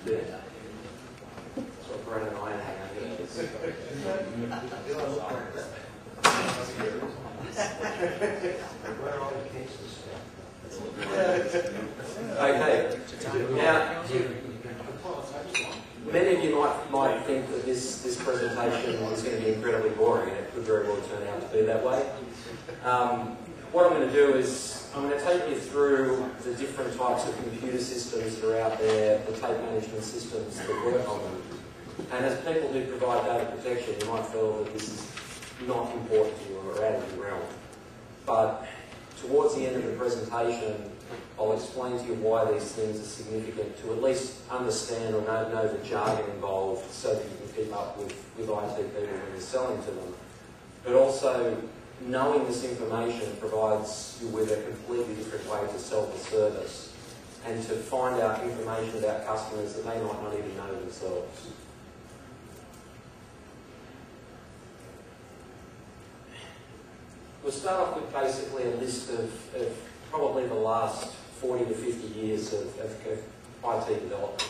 Yeah. That's what Brett and I hang out here. Okay. Now, many of you might think that this presentation is going to be incredibly boring, and it could very well turn out to be that way. What I'm going to do is I'm going to take you through the different types of computer systems that are out there, the tape management systems that work on them. And as people who provide data protection, you might feel that this is not important to you or out of your realm. But towards the end of the presentation, I'll explain to you why these things are significant to at least understand or know the jargon involved so that you can keep up with IT people when you're selling to them. But also, knowing this information provides you with a completely different way to sell the service and to find out information about customers that they might not even know themselves. We'll start off with basically a list of probably the last 40 to 50 years of IT development.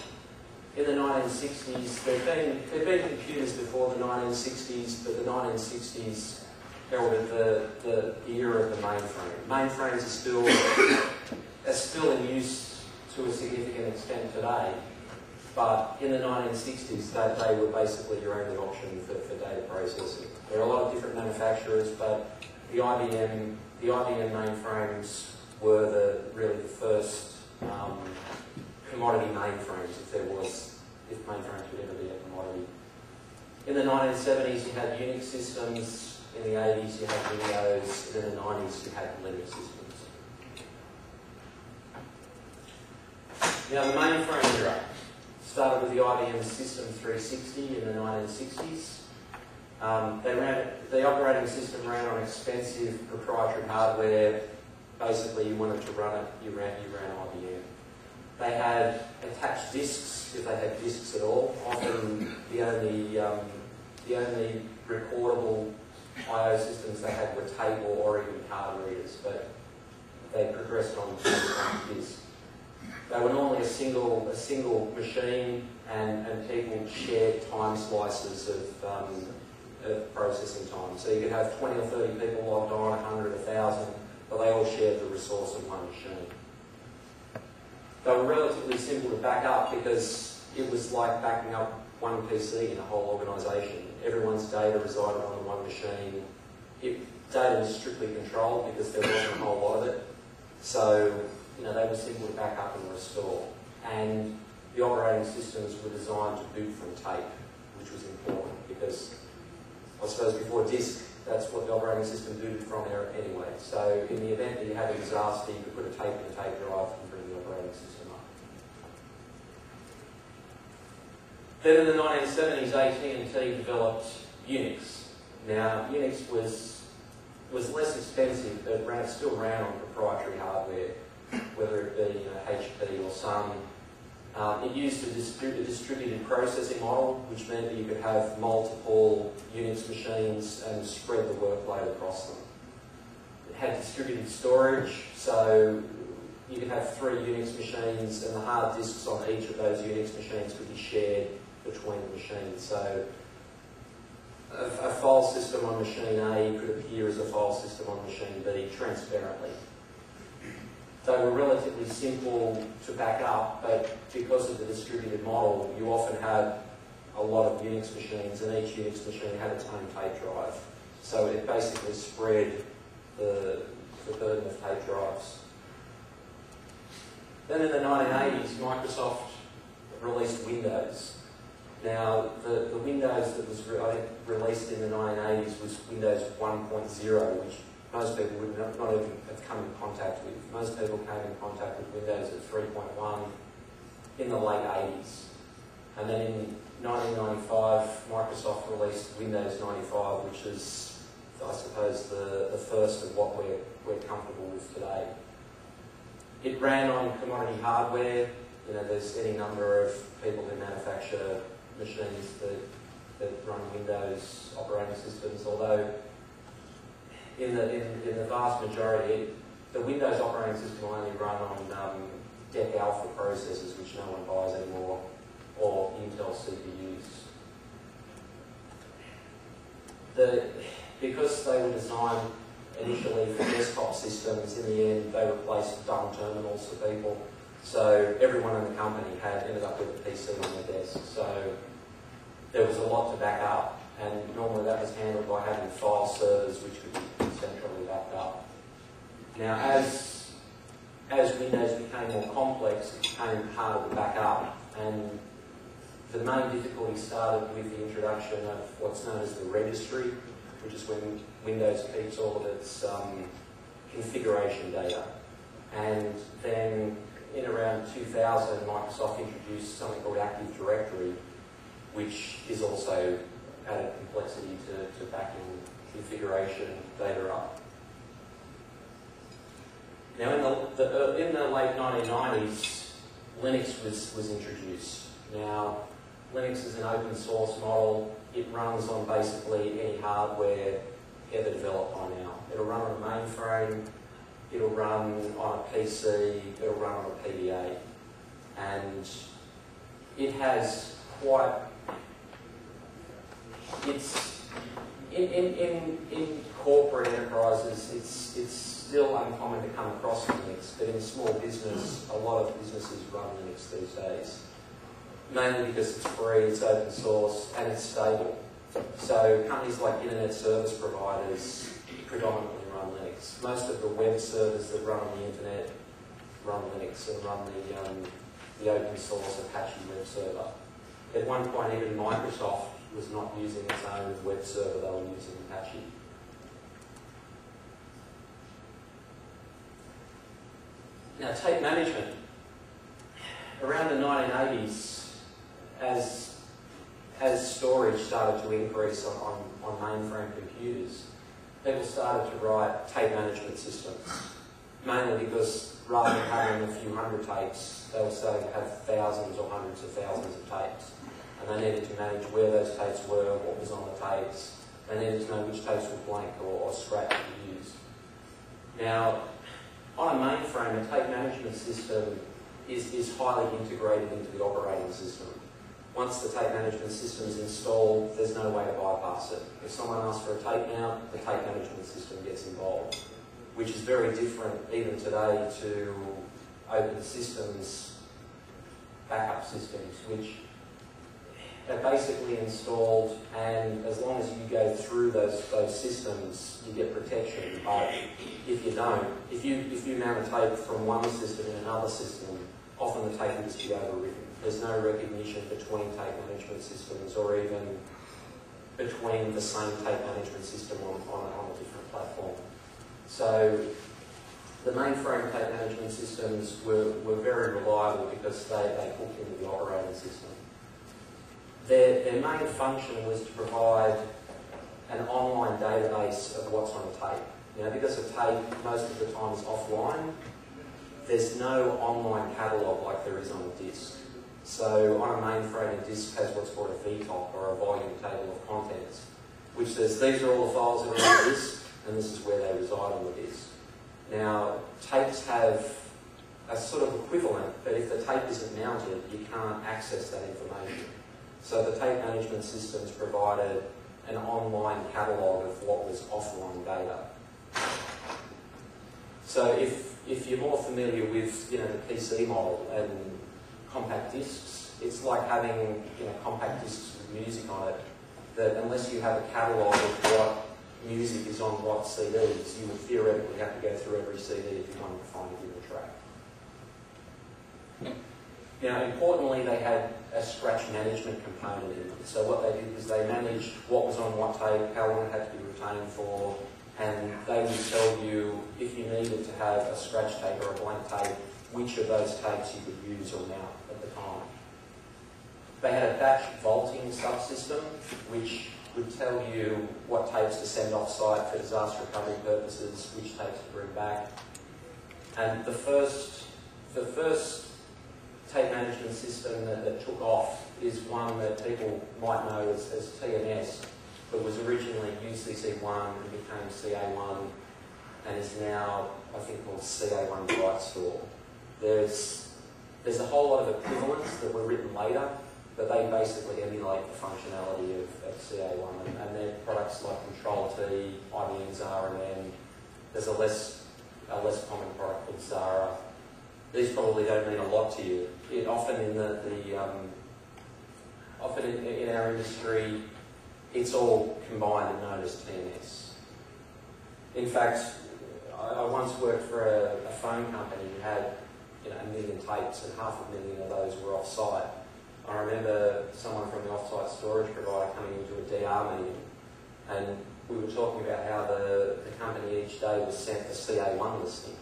In the 1960s, there'd been computers before the 1960s, but the 1960s heralded the era of the mainframe. Mainframes are still in use to a significant extent today, but in the 1960s, they were basically your only option for data processing. There are a lot of different manufacturers, but the IBM mainframes were really the first commodity mainframes, if mainframes would ever be a commodity. In the 1970s, you had Unix systems. In the 80s, you had Windows. And in the 90s, you had Linux systems. Now, the mainframe era started with the IBM System 360 in the 1960s. The operating system ran on expensive proprietary hardware. Basically, you wanted to run it, you ran IBM. They had attached disks, if they had disks at all. Often the only recordable I/O systems they had were tape or even card readers, but they progressed on disk. They were normally a single machine, and people shared time slices of processing time. So you could have 20 or 30 people logged on, 100, 1,000, but they all shared the resource of one machine. They were relatively simple to back up because it was like backing up one PC in a whole organisation. Everyone's data resided on the one machine. Data was strictly controlled because there wasn't a whole lot of it. So, they were simple to back up and restore. And the operating systems were designed to boot from tape, which was important because, I suppose before disk, that's what the operating system booted from there anyway. So in the event that you had a disaster, you could put a tape in a tape drive and bring the operating system up. Then in the 1970s, AT&T developed Unix. Now, Unix was less expensive, but still ran on proprietary hardware, whether it be HP or Sun. It used a distributed processing model, which meant that you could have multiple Unix machines and spread the workload across them. It had distributed storage, so you could have 3 Unix machines, and the hard disks on each of those Unix machines could be shared between the machines. So a file system on machine A could appear as a file system on machine B transparently. They were relatively simple to back up, but because of the distributed model, you often had a lot of Unix machines, and each Unix machine had its own tape drive. So it basically spread the burden of tape drives. Then in the 1980s, Microsoft released Windows. Now, the Windows that was released in the 1980s was Windows 1.0, which most people would not even have come in contact with. Most people came in contact with Windows at 3.1 in the late 80s. And then in 1995, Microsoft released Windows 95, which is, I suppose, the first of what we're comfortable with today. It ran on commodity hardware. There's any number of people who manufacture machines that run Windows operating systems, although in the vast majority, the Windows operating system will only run on DEC Alpha processors, which no one buys anymore. or Intel CPUs. Because they were designed initially for desktop systems, in the end they replaced dumb terminals for people. So everyone in the company ended up with a PC on their desk. So there was a lot to back up, and normally that was handled by having file servers which could be centrally backed up. Now, as Windows became more complex, it became harder to back up, and the main difficulty started with the introduction of what's known as the registry, which is when Windows keeps all of its configuration data. And then in around 2000, Microsoft introduced something called Active Directory, which is also added complexity to backing configuration data up. Now, in the late 1990s, Linux was introduced. Now, Linux is an open source model. It runs on basically any hardware ever developed by now. It'll run on a mainframe, it'll run on a PC, it'll run on a PDA. And it has quite... In corporate enterprises, it's still uncommon to come across Linux, but in small business, a lot of businesses run Linux these days. Mainly because it's free, it's open source, and it's stable. So companies like internet service providers predominantly run Linux. Most of the web servers that run on the internet run Linux and run the open source Apache web server. At one point, even Microsoft was not using its own web server, they were using Apache. Now, tape management. Around the 1980s, as storage started to increase on mainframe computers, people started to write tape management systems, mainly because rather than having a few hundred tapes, they were starting to have thousands or hundreds of thousands of tapes. And they needed to manage where those tapes were, what was on the tapes. They needed to know which tapes were blank or scratched to be used. Now, on a mainframe, a tape management system is highly integrated into the operating system. Once the tape management system is installed, there's no way to bypass it. If someone asks for a tape now, the tape management system gets involved, which is very different even today to open systems, backup systems, which are basically installed, and as long as you go through those systems, you get protection. But if you don't, if you mount a tape from one system in another system, often the tape needs to be overwritten. There's no recognition between tape management systems or even between the same tape management system on a different platform. So the mainframe tape management systems were very reliable because they hooked into the operating system. Their main function was to provide an online database of what's on a tape. Now, because a tape most of the time is offline, there's no online catalogue like there is on a disk. So on a mainframe, a disk has what's called a VTOP, or a volume table of contents, which says these are all the files that are on the disk, and this is where they reside on the disk. Now, tapes have a sort of equivalent, but if the tape isn't mounted, you can't access that information. So the tape management systems provided an online catalogue of what was offline data. So if you're more familiar with the PC model and compact discs, it's like having compact discs with music on it, that unless you have a catalogue of what music is on what CDs, you would theoretically have to go through every CD if you wanted to find a given track. Now, importantly, they had a scratch management component in it. So what they did was they managed what was on what tape, how long it had to be retained for, and they would tell you if you needed to have a scratch tape or a blank tape, which of those tapes you would use or mount at the time. They had a batch vaulting subsystem, which would tell you what tapes to send off-site for disaster recovery purposes, which tapes to bring back. And the first tape management system that took off is one that people might know as TMS, but was originally UCC1 and became CA1 and is now, I think, called CA1 Byte Store. There's a whole lot of equivalents that were written later, but they basically emulate the functionality of CA1, and their products like Control-T, IBM's RMM. There's a less common product called Zara. These probably don't mean a lot to you. Often in often in our industry, it's all combined and known as TMS. In fact, I once worked for a phone company who had 1 million tapes, and 500,000 of those were off-site. I remember someone from the off-site storage provider coming into a DR meeting, and we were talking about how the company each day was sent a CA1 listing.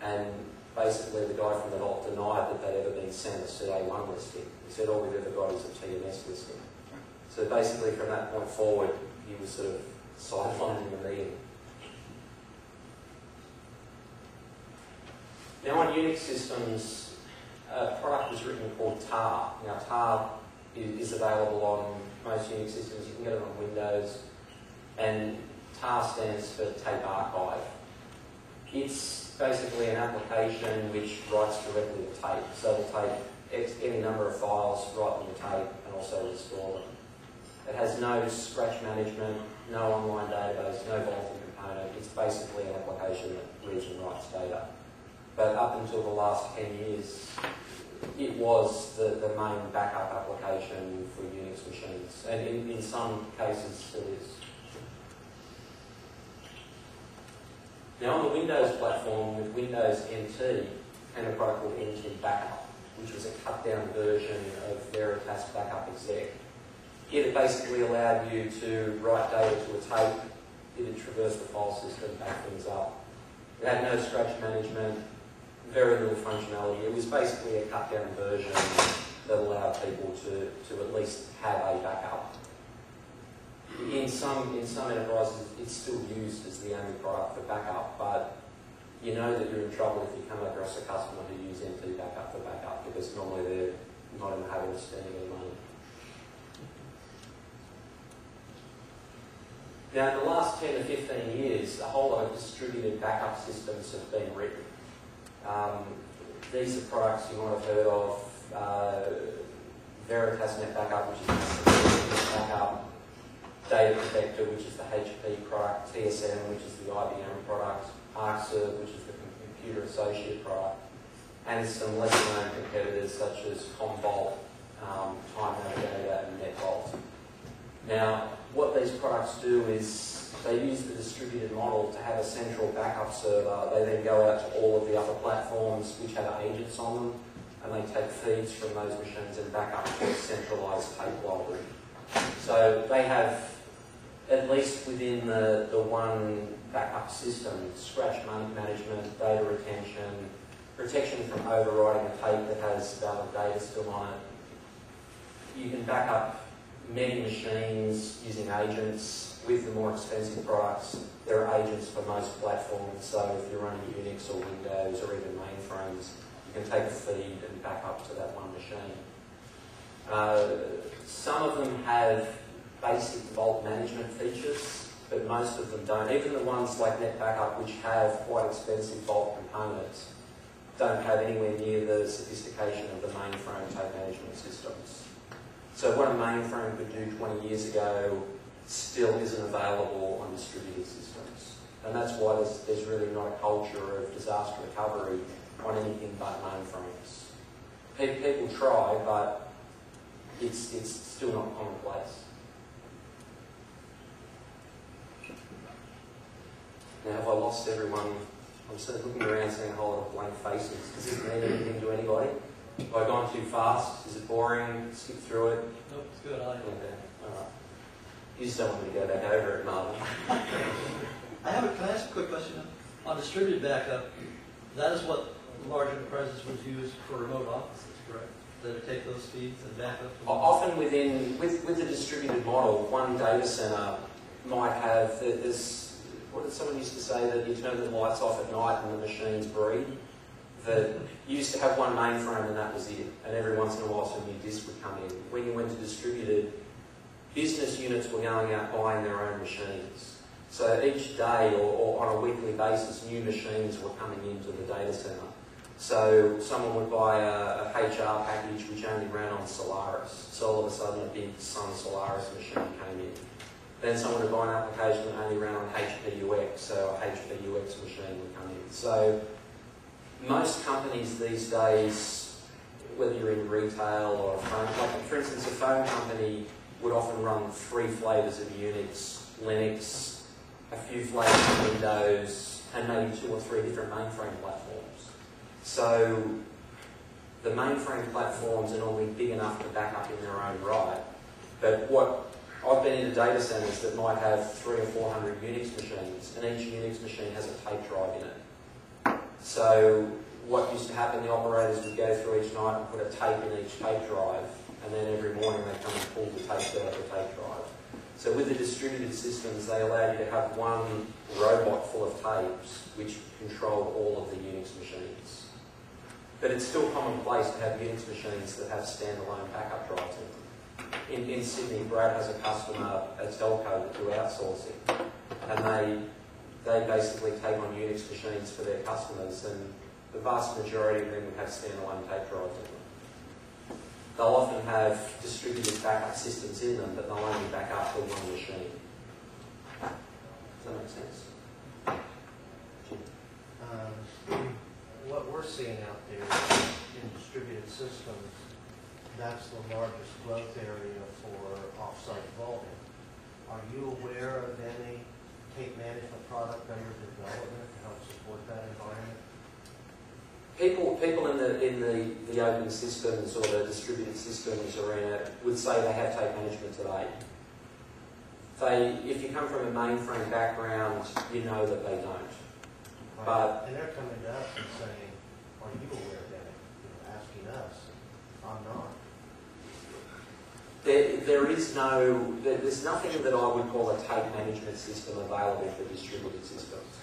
And basically the guy from the vault denied that they'd ever been sent a CA1 listing. He said all we've ever got is a TMS listing. So basically from that point forward, he was sort of sidelining the meeting. Now on Unix systems, a product was written called tar. Now tar is available on most Unix systems. You can get it on Windows, and tar stands for Tape Archive. It's basically an application which writes directly to tape. So it'll take any number of files, write them to tape, and also restore them. It has no scratch management, no online database, no vaulting component. It's basically an application that reads and writes data. But up until the last 10 years, it was the main backup application for Unix machines, and in some cases still is. Now on the Windows platform, with Windows NT, came a product called NT Backup, which was a cut-down version of Veritas Backup Exec. It basically allowed you to write data to a tape, it would traverse the file system, back things up. It had no scratch management, very little functionality. It was basically a cut-down version that allowed people to at least have a backup. In some enterprises, it's still used as the only product for backup, but you know that you're in trouble if you come across a customer who uses NT Backup for backup, because normally they're not in the habit of spending any money. Now, in the last 10 to 15 years, a whole lot of distributed backup systems have been written. These are products you might have heard of. Veritas Net Backup, which is the backup. Data Protector, which is the HP product. TSM, which is the IBM product. ArcServe, which is the Computer Associate product. And some lesser-known competitors such as Commvault, Time Navigator, and NetVault. Now, what these products do is they use the distributed model to have a central backup server. They then go out to all of the other platforms which have agents on them, and they take feeds from those machines and back up to a centralised tape library. So they have, at least within the one backup system, scratch management, data retention, protection from overwriting a tape that has valid data still on it. You can back up many machines using agents. With the more expensive products, there are agents for most platforms, so if you're running Unix or Windows or even mainframes, you can take a feed and back up to that one machine. Some of them have basic vault management features, but most of them don't. Even the ones like NetBackup, which have quite expensive vault components, don't have anywhere near the sophistication of the mainframe tape management systems. So what a mainframe could do 20 years ago still isn't available on distributed systems. And that's why there's really not a culture of disaster recovery on anything but mainframes. People try, but it's still not commonplace. Now, have I lost everyone? I'm sort of looking around seeing a whole lot of blank faces. Does this mean anything to anybody? Have I gone too fast? Is it boring? Skip through it? Nope, it's good. I like it. Okay, all right. You just don't want me to go back over it, Marvin. Can I ask a quick question? On distributed backup, that is what large enterprises would use for remote offices, correct? They would take those feeds and back up? Often with the distributed model, one data center might have this. What did someone used to say, that you turn the lights off at night and the machines breathe? That you used to have one mainframe and that was it. And every once in a while some new disk would come in. When you went to distributed, business units were going out buying their own machines. So each day or on a weekly basis, new machines were coming into the data center. So someone would buy a HR package which only ran on Solaris. So all of a sudden a big Sun Solaris machine came in. Then someone would buy an application that only ran on HPUX, so a HPUX machine would come in. So most companies these days, whether you're in retail or a phone, like for instance a phone company would often run 3 flavours of Unix, Linux, a few flavours of Windows, and maybe 2 or 3 different mainframe platforms. So the mainframe platforms are normally big enough to back up in their own right. But what I've been into data centres that might have 300 or 400 Unix machines, and each Unix machine has a tape drive in it. So what used to happen, the operators would go through each night and put a tape in each tape drive, and then every morning they come and pull the tape out of the tape drive. So with the distributed systems, they allow you to have one robot full of tapes which controlled all of the Unix machines. But it's still commonplace to have Unix machines that have standalone backup drives in them. In Sydney, Brad has a customer, a telco that do outsourcing, and they basically take on Unix machines for their customers, and the vast majority of them would have standalone tape drives in them. They'll often have distributed backup systems in them, but they'll only back up to one machine. Does that make sense? What we're seeing out there in distributed systems, that's the largest growth area for off-site vaulting. Are you aware of any tape management product under development to help support that environment? People in the open systems or the distributed systems arena would say they have tape management today. If you come from a mainframe background, you know that they don't. But and they're coming to us and saying, "Are you aware of that?" Asking us. I'm not. There's nothing that I would call a tape management system available for distributed systems.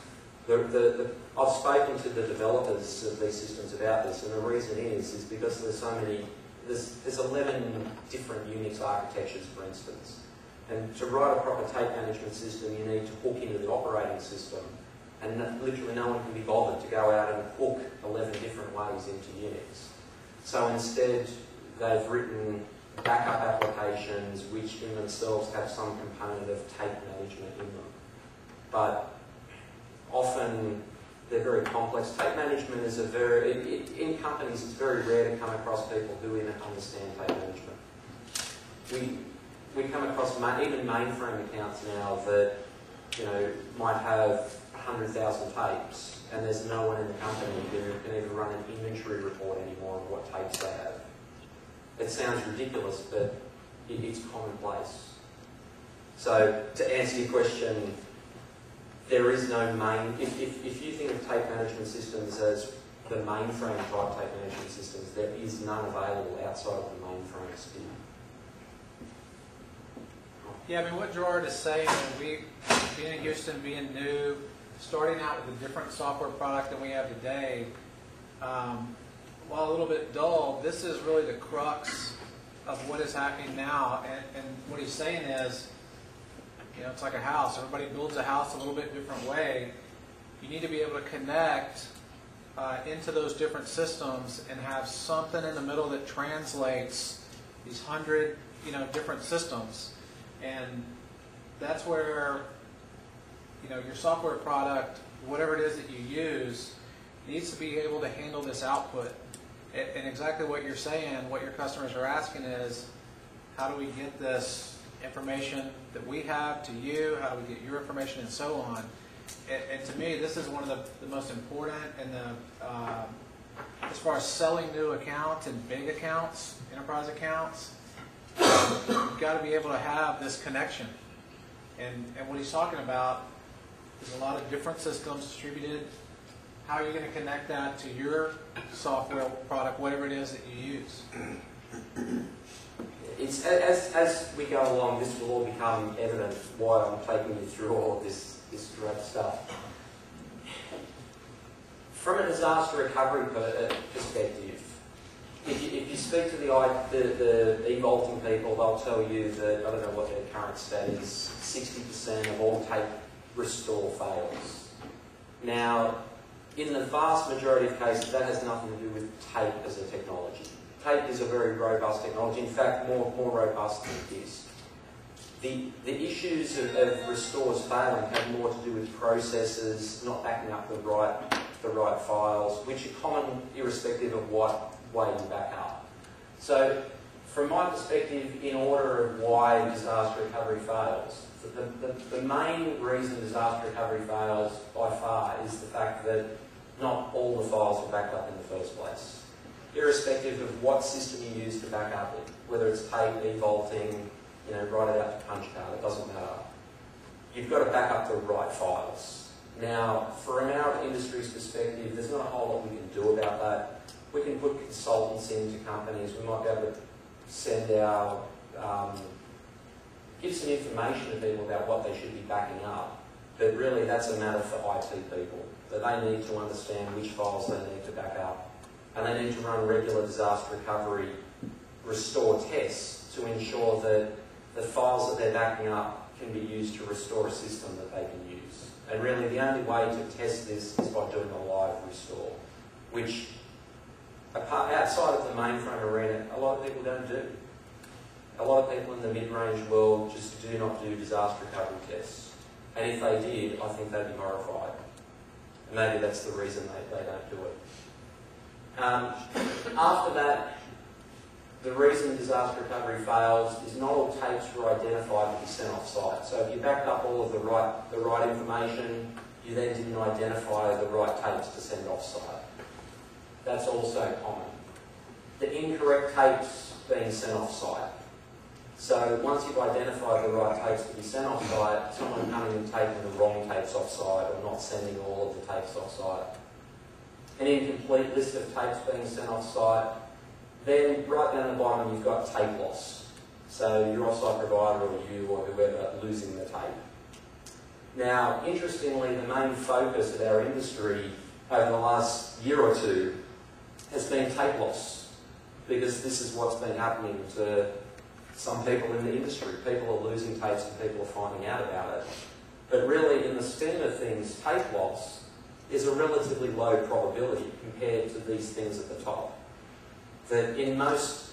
I've spoken to the developers of these systems about this, and the reason is because there's so many, there's 11 different Unix architectures, for instance. And to write a proper tape management system, you need to hook into the operating system. And literally no one can be bothered to go out and hook 11 different ways into Unix. So instead, they've written backup applications which in themselves have some component of tape management in them. But often they're very complex. Tape management is in companies it's very rare to come across people who even understand tape management. We come across even mainframe accounts now that might have 100,000 tapes, and there's no one in the company who can even run an inventory report anymore of what tapes they have. It sounds ridiculous, but it's commonplace. So to answer your question, there is no main. If you think of tape management systems as the mainframe type tape management systems, there is none available outside of the mainframe sphere. Yeah, I mean, what Gerard is saying, we, being in Houston, being new, starting out with a different software product than we have today, while a little bit dull, this is really the crux of what is happening now. And what he's saying is, it's like a house. Everybody builds a house a little bit different way. You need to be able to connect into those different systems and have something in the middle that translates these 100, different systems. And that's where, your software product, whatever it is that you use, needs to be able to handle this output. And exactly what you're saying, what your customers are asking is, how do we get this information that we have to you? How do we get your information and so on? And to me, this is one of the most important and as far as selling new accounts and big accounts, enterprise accounts, you've got to be able to have this connection. And what he's talking about is a lot of different systems distributed. How are you going to connect that to your software product, whatever it is that you use? It's, as we go along, this will all become evident why I'm taking you through all of this great stuff. From a disaster recovery perspective, if you speak to the e-vaulting people, they'll tell you that, I don't know what their current stat is, 60% of all tape restore fails. Now, in the vast majority of cases, that has nothing to do with tape as a technology. Tape is a very robust technology, in fact, more robust than this. The issues of restores failing have more to do with processes not backing up the right files, which are common irrespective of what way you back up. So, from my perspective, in order of why disaster recovery fails, the main reason disaster recovery fails by far is the fact that not all the files are backed up in the first place. Irrespective of what system you use to back up it, whether it's tape, e-vaulting, write it out to punch card, it doesn't matter. You've got to back up the right files. Now, from our industry's perspective, there's not a whole lot we can do about that. We can put consultants into companies. We might be able to send our, give some information to people about what they should be backing up. But really, that's a matter for IT people, that they need to understand which files they need to back up. And they need to run regular disaster recovery restore tests to ensure that the files that they're backing up can be used to restore a system that they can use. And really, the only way to test this is by doing a live restore, which outside of the mainframe arena, a lot of people don't do. A lot of people in the mid-range world just do not do disaster recovery tests. And if they did, I think they'd be horrified. And maybe that's the reason they don't do it. After that, the reason disaster recovery fails is not all tapes were identified to be sent off-site. So if you backed up all of the right information, you then didn't identify the right tapes to send off-site. That's also common. The incorrect tapes being sent off-site. So once you've identified the right tapes to be sent off-site, someone coming and taking the wrong tapes off-site or not sending all of the tapes off-site. An incomplete list of tapes being sent off-site. Then right down the bottom you've got tape loss. So your off-site provider or you or whoever losing the tape. Now, interestingly, the main focus of our industry over the last year or two has been tape loss, because this is what's been happening to some people in the industry. People are losing tapes and people are finding out about it. But really, in the scheme of things, tape loss is a relatively low probability compared to these things at the top. That in most,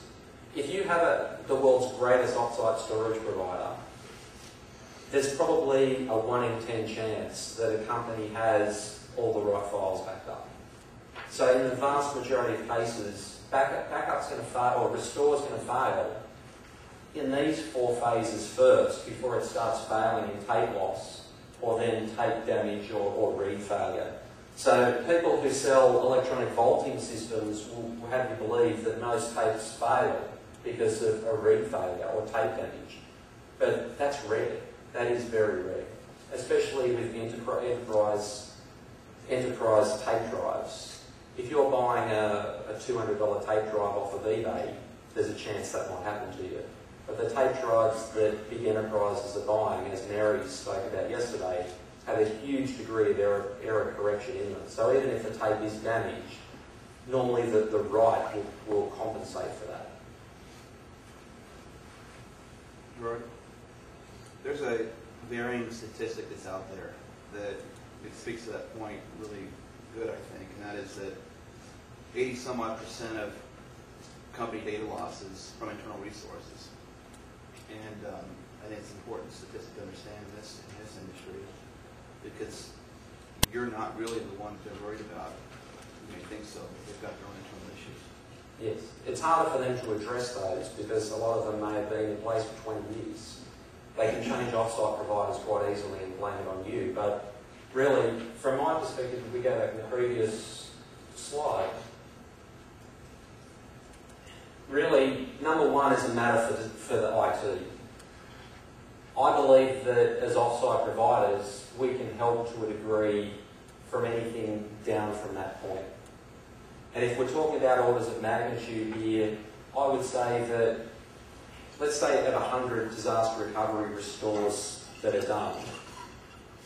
if you have the world's greatest off-site storage provider, there's probably a 1 in 10 chance that a company has all the right files backed up. So in the vast majority of cases, backup's going to fail, or restore's going to fail in these 4 phases first, before it starts failing in tape loss, or then tape damage or read failure. So people who sell electronic vaulting systems will have you believe that most tapes fail because of a read failure or tape damage. But that's rare. That is very rare, especially with enterprise tape drives. If you're buying a $200 tape drive off of eBay, there's a chance that might happen to you. But the tape drives that big enterprises are buying, as Mary spoke about yesterday, have a huge degree of error correction in them. So even if the tape is damaged, normally the write will compensate for that. Gerard, there's a varying statistic that's out there that it speaks to that point really good, I think, and that is that 80-some-odd% of company data losses from internal resources. And I think it's an important statistic to understand in this industry, because you're not really the ones they're worried about. You may think so, but they've got their own internal issues. Yes, it's harder for them to address those because a lot of them may have been in place for 20 years. They can change off-site providers quite easily and blame it on you, but really, from my perspective, if we go back to the previous slide, really, number one is a matter for the IT. I believe that as off-site providers, we can help to a degree from anything down from that point. And if we're talking about orders of magnitude here, I would say that, let's say at 100 disaster recovery restores that are done,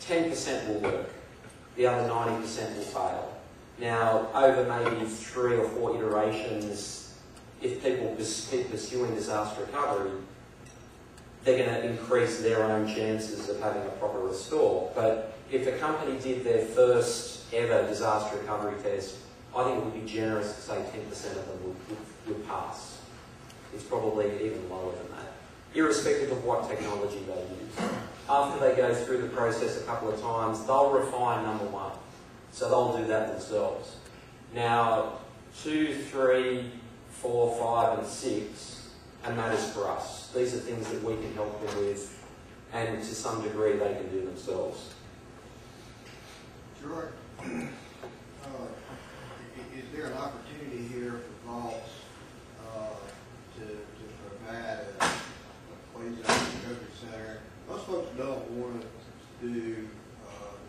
10% will work, the other 90% will fail. Now, over maybe 3 or 4 iterations, if people keep pursuing disaster recovery, they're going to increase their own chances of having a proper restore. But if a company did their first ever disaster recovery test, I think it would be generous to say 10% of them would pass. It's probably even lower than that, irrespective of what technology they use. After they go through the process a couple of times, they'll refine number one. So they'll do that themselves. Now, 2, 3, 4, 5, and 6 are matters for us. These are things that we can help them with, and to some degree they can do themselves. Gerard, is there an opportunity here for vaults to provide a quasi-recovery center? Most folks don't want to do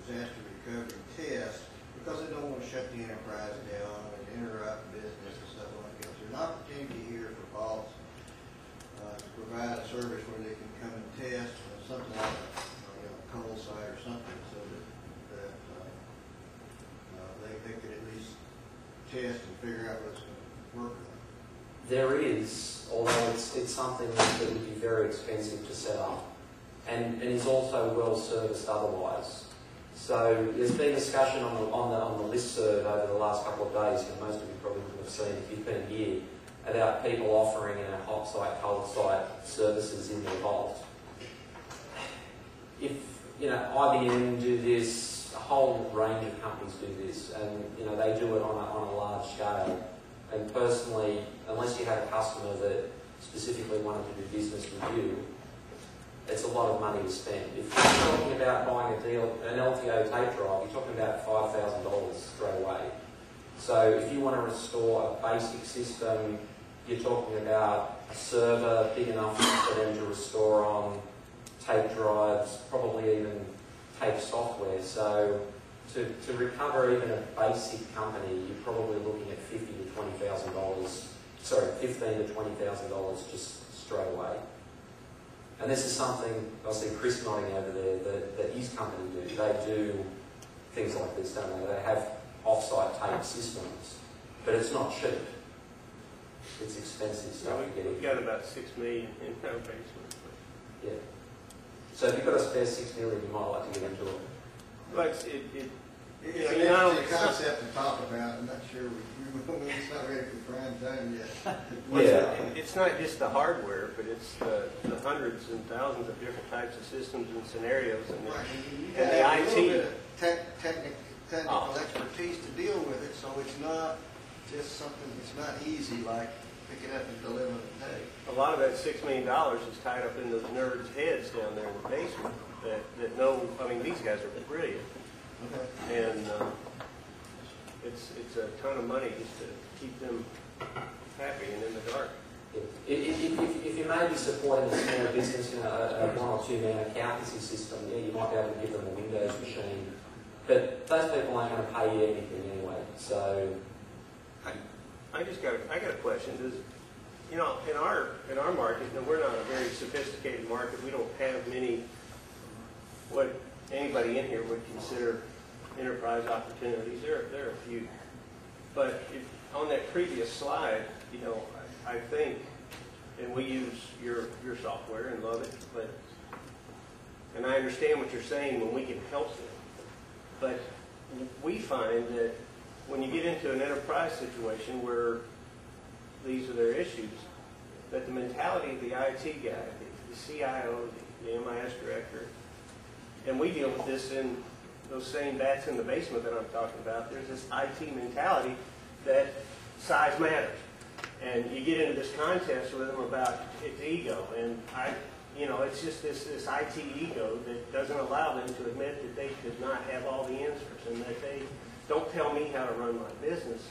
disaster recovery tests because they don't want to shut the enterprise down and interrupt business and stuff like that. Is there an opportunity here for vaults to provide a service where they can come and test something like a coal site or something, so that they could at least test and figure out what's going to work? There is, although it's something that would be very expensive to set up, and is also well serviced otherwise. So there's been discussion on the listserv over the last couple of days, and most of you probably would have seen if you've been here, about people offering hot site, cold site services in their vault. If IBM do this, a whole range of companies do this, and they do it on a large scale. And personally, unless you had a customer that specifically wanted to do business with you, it's a lot of money to spend. If you're talking about buying an LTO tape drive, you're talking about $5,000 straight away. So if you want to restore a basic system, you're talking about a server big enough for them to restore on, tape drives, probably even tape software. So to recover even a basic company, you're probably looking at $15,000 to $20,000 just straight away. And this is something, I see Chris nodding over there, that his company do. They do things like this, don't they? They have off-site tape systems, but it's not cheap. It's expensive stuff to get in. We've got about $6 million in our basement. Yeah. So if you've got a spare $6 million, you might like to get into it. But It's an interesting concept to talk about. I'm not sure it's not ready for prime time yet. Yeah. It's not just the hardware, but it's the hundreds and thousands of different types of systems and scenarios, and Right. the A little bit IT. of technical expertise to deal with it, so it's not just something. It's not easy like pick it up and deliver the tape. A lot of that $6 million is tied up in those nerds' heads down there in the basement that know. I mean, these guys are brilliant. Okay. And it's a ton of money just to keep them happy and in the dark. If you may be supporting a small business, a 1 or 2 man accountancy system, yeah, you might be able to give them a Windows machine. But those people aren't going to pay you anything anyway. So I got a question. Does in our market, and we're not a very sophisticated market. We don't have many what anybody in here would consider enterprise opportunities. There are a few, but on that previous slide, I think, and we use your software and love it, and I understand what you're saying when we can help them, but we find that when you get into an enterprise situation where these are their issues, that the mentality of the IT guy, the CIO, the MIS director, and we deal with this in those same bats in the basement that I'm talking about. There's this IT mentality that size matters. And you get into this contest with them about its ego. And it's just this IT ego that doesn't allow them to admit that they could not have all the answers and that they don't tell me how to run my business.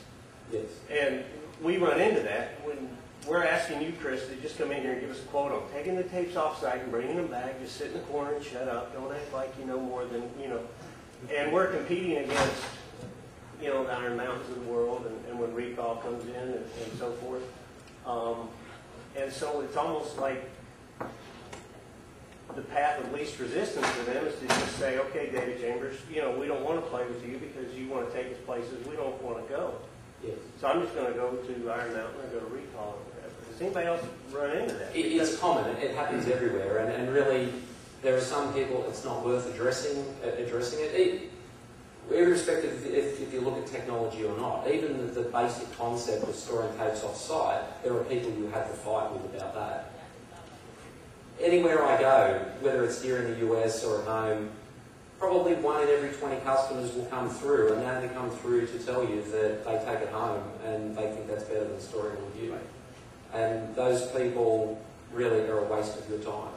yes. And we run into that when we're asking you, Chris, to just come in here and give us a quote on taking the tapes off site and bringing them back. Just sit in the corner and shut up. Don't act like you know more than, And we're competing against, the Iron Mountains of the world and when recall comes in and so forth. And so it's almost like the path of least resistance for them is to just say, okay, data chambers, we don't want to play with you because you want to take us places we don't want to go. Yes. So I'm just going to go to Iron Mountain and go to recall or whatever. Does anybody else run into that? It's common. It happens everywhere, and really, there are some people it's not worth addressing it. irrespective if you look at technology or not, even the basic concept of storing tapes off-site, there are people you have to fight with about that. Anywhere I go, whether it's here in the US or at home, probably 1 in every 20 customers will come through, and they only come through to tell you that they take it home and they think that's better than storing it with you. And those people really are a waste of your time.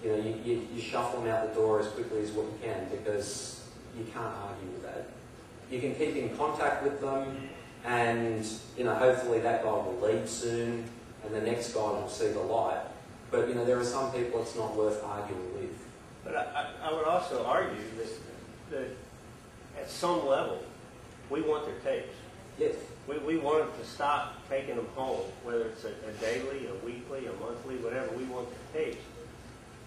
You know, you shuffle them out the door as quickly as what you can, because you can't argue with that. You can keep in contact with them, and you know, hopefully that guy will leave soon, and the next guy will see the light. But you know, there are some people it's not worth arguing with. But I would also argue that at some level, we want their tapes. Yes. We want them to stop taking them home, whether it's a daily, a weekly, a monthly, whatever. We want their tapes.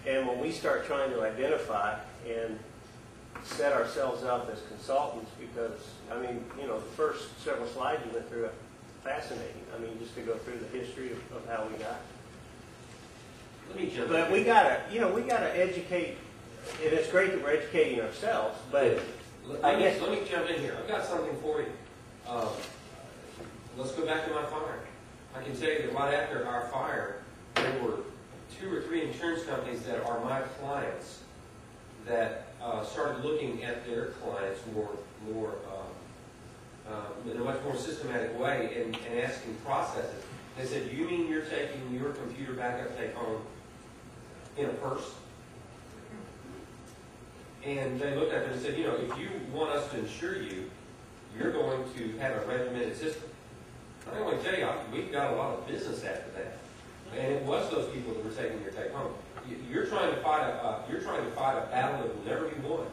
And when we start trying to identify and set ourselves up as consultants, because, I mean, you know, the first several slides you went through are fascinating. I mean, just to go through the history of how we got. Let me jump But in. we gotta educate, and it's great that we're educating ourselves, but Let me jump in here. I've got something for you. Let's go back to my fire. I can tell you that right after our fire, there were 2 or 3 insurance companies that are my clients that started looking at their clients in a much more systematic way and asking processes. They said, "You mean you're taking your computer backup tape home in a purse?" And they looked at it and said, "You know, if you want us to insure you, you're going to have a regimented system." I want to tell you, we got a lot of business after that, and it was those people that were taking your tape home. You're trying to fight a battle that will never be won.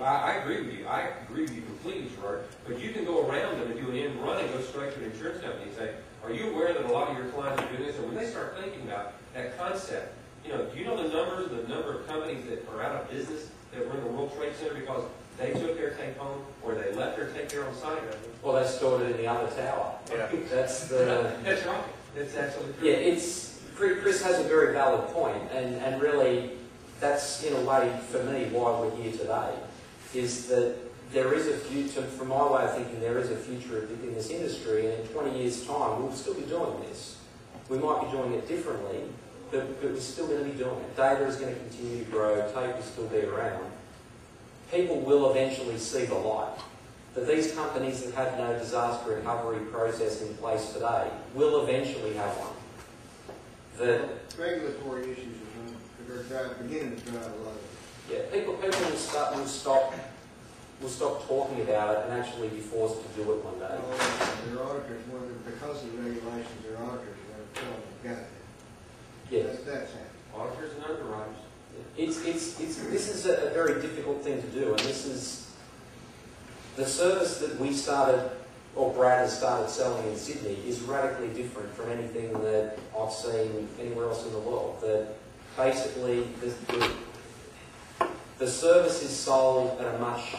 I agree with you. I agree with you completely, Gerard. But you can go around them and do an end run and go straight to an insurance company and say, "Are you aware that a lot of your clients are doing this?" And when they start thinking about that concept, you know, do you know the number of companies that are out of business that were in the World Trade Center because they took their tape home or they left their tape there on site? Well, they stored it in the other tower. Yeah. That's the. That's right. That's absolutely true. Yeah, Chris has a very valid point, and really, that's in a way for me why we're here today, is that there is a future. From my way of thinking, there is a future in this industry, and in 20 years' time, we'll still be doing this. We might be doing it differently, but we're still going to be doing it. Data is going to continue to grow. Tape will still be around. People will eventually see the light. That these companies that have no disaster recovery process in place today will eventually have one. The Regulatory issues are beginning to drive a lot of it. people will stop talking about it and actually be forced to do it one day. Their auditors, because of the regulations, their auditors are telling them, got it. Yes. That's happening. Auditors and underwriters. This is a very difficult thing to do, and this is the service that we started, or Brad has started selling in Sydney, is radically different from anything that I've seen anywhere else in the world. That basically the service is sold at a much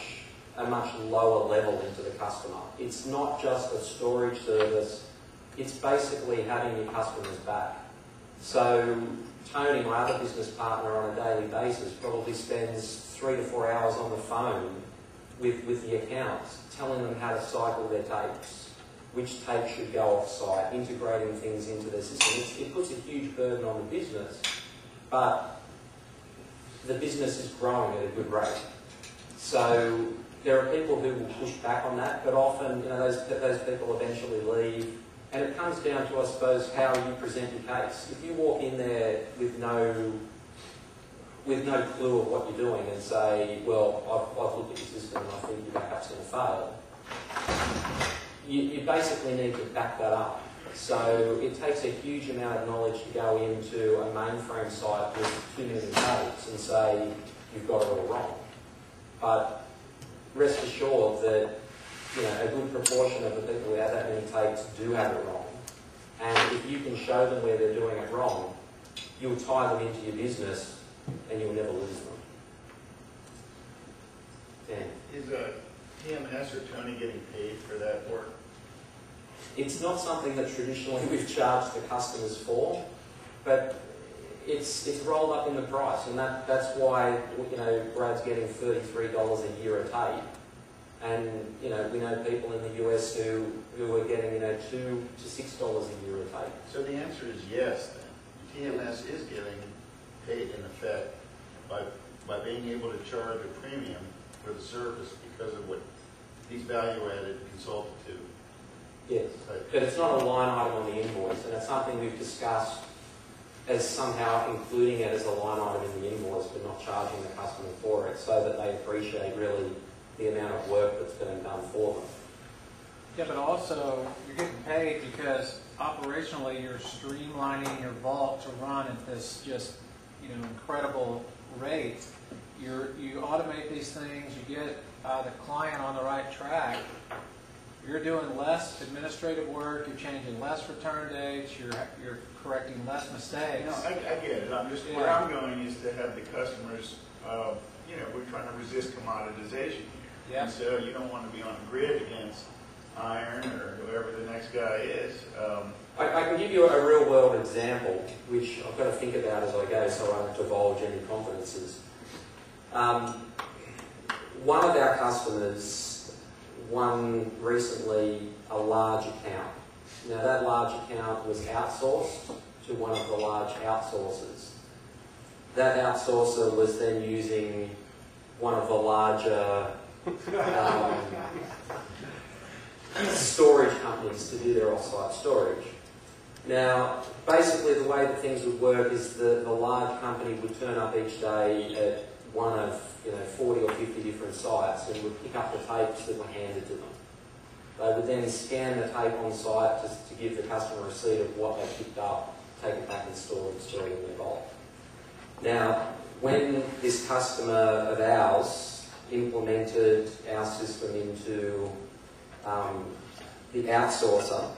lower level into the customer. It's not just a storage service, it's basically having your customers back. So Tony, my other business partner, on a daily basis probably spends 3 to 4 hours on the phone with the accounts, telling them how to cycle their tapes, which tape should go off-site, integrating things into their system. It puts a huge burden on the business, but the business is growing at a good rate. So there are people who will push back on that, but often, you know, those people eventually leave. And it comes down to, I suppose, how you present your case. If you walk in there with no clue of what you're doing and say, "Well, I've looked at your system and I think your backup's going to fail," you basically need to back that up. So it takes a huge amount of knowledge to go into a mainframe site with 2 million tapes and say, "You've got it all wrong." But rest assured that, you know, a good proportion of the people who have that many tapes do have it wrong. And if you can show them where they're doing it wrong, you'll tie them into your business and you'll never lose them. Dan? Is TMS or Tony getting paid for that work? It's not something that traditionally we've charged the customers for, but it's rolled up in the price, and that's why, you know, Brad's getting $33 a year a tape. And, you know, we know people in the US who are getting, you know, $2 to $6 a year a tape. So the answer is yes, then. TMS is getting paid in effect by being able to charge a premium for the service because of what these value-added consultants do. Yes, but it's not a line item on the invoice, and it's something we've discussed as somehow including it as a line item in the invoice, but not charging the customer for it, so that they appreciate really the amount of work that's been done for them. Yeah, but also you're getting paid because operationally you're streamlining your vault to run at this just, you know, incredible rate. You automate these things, you get the client on the right track. You're doing less administrative work, you're changing less return dates, you're correcting less mistakes. No, I get it. I'm just, where I'm going is to have the customers, you know, we're trying to resist commoditization here. Yeah. And so you don't want to be on the grid against iron or whoever the next guy is. I can give you a real world example, which I've got to think about as I go so I don't divulge any confidences. One of our customers won recently a large account. Now that large account was outsourced to one of the large outsourcers. That outsourcer was then using one of the larger storage companies to do their off-site storage. Now, basically the way that things would work is the large company would turn up each day at one of 40 or 50 different sites and would pick up the tapes that were handed to them. They would then scan the tape on site to give the customer a receipt of what they picked up, take it back and store it in their vault. Now, when this customer of ours implemented our system into the outsourcer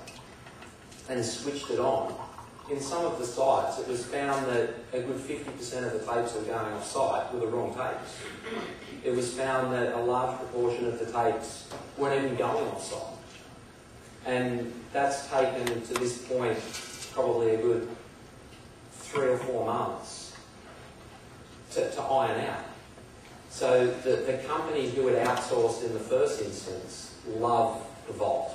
and switched it on, in some of the sites it was found that a good 50% of the tapes were going off site with the wrong tapes. It was found that a large proportion of the tapes weren't even going off site. And that's taken to this point probably a good 3 or 4 months to iron out. So the company who had outsourced in the first instance loved the vault,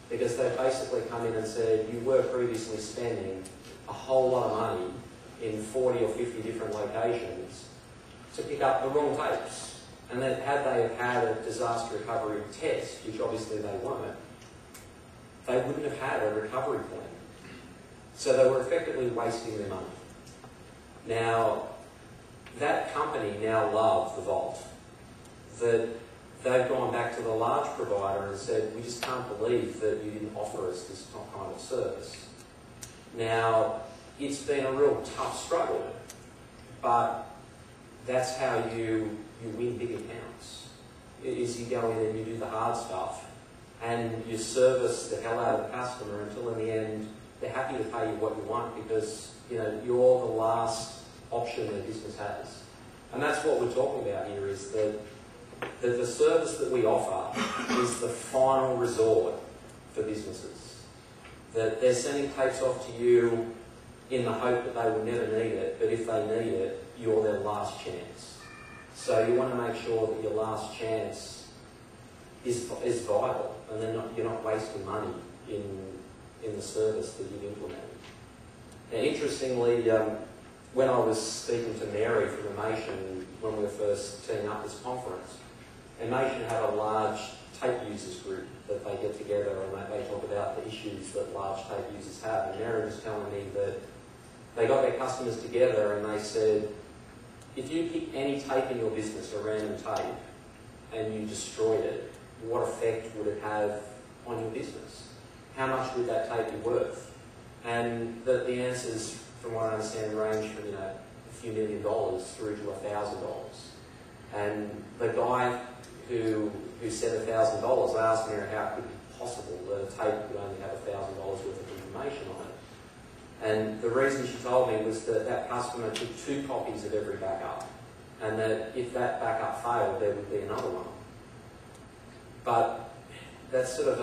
because they basically come in and said, you were previously spending a whole lot of money in 40 or 50 different locations to pick up the wrong tapes. And that had they have had a disaster recovery test, which obviously they weren't, they wouldn't have had a recovery plan. So they were effectively wasting their money. Now, that company now love the vault. That they've gone back to the large provider and said, we just can't believe that you didn't offer us this kind of service. Now, it's been a real tough struggle, but that's how you win big accounts, is you go in and you do the hard stuff and you service the hell out of the customer until in the end they're happy to pay you what you want, because you're the last option their business has. And that's what we're talking about here, is that the service that we offer is the final resort for businesses. That they're sending tapes off to you in the hope that they will never need it, but if they need it, you're their last chance. So you want to make sure that your last chance is vital, and you're not wasting money in the service that you've implemented. Now, interestingly, when I was speaking to Mary from Emation when we were first setting up this conference, Emation had a large tape users group that they get together and they talk about the issues that large tape users have. And Mary was telling me that they got their customers together and they said, if you pick any tape in your business, a random tape, and you destroyed it, what effect would it have on your business? How much would that tape be worth? And the answers, from what I understand, range from a few $1 million through to $1,000. And the guy who said $1,000, I asked Mary how it could be possible that a tape could only have $1,000 worth of information on it. And the reason she told me was that customer took 2 copies of every backup, and that if that backup failed, there would be another one. But that's sort of